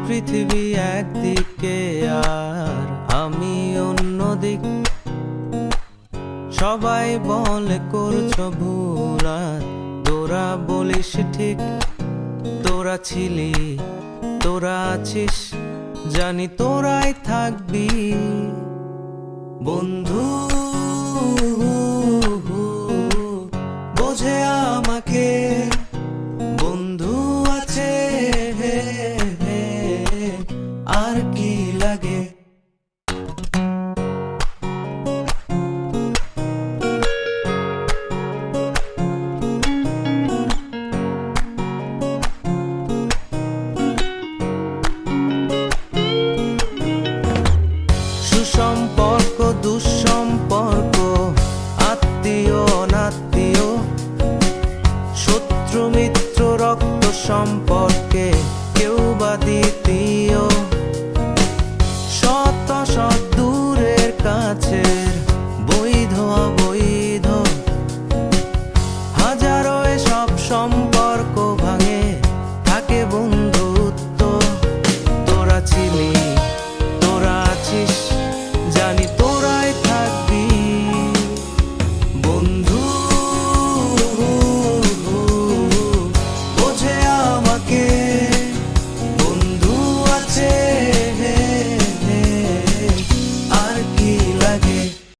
পৃথিবী একদিকে আর আমি অন্যদিক। সবাই বলে করছো ভুল আর তোরা বলিস ঠিক। তোরা ছিলি, তোরা আছিস, জানি তোরাই থাকবি বন্ধু। বোঝে আমাকে বন্ধু আছে, আর কি লাগে। সুসম্পর্ক দুঃসম্পর্ক, আত্মীয় অনাত্মীয়, শত্রু মিত্র রক্ত সম্পর্কে কেউ বা দ্বিতীয়।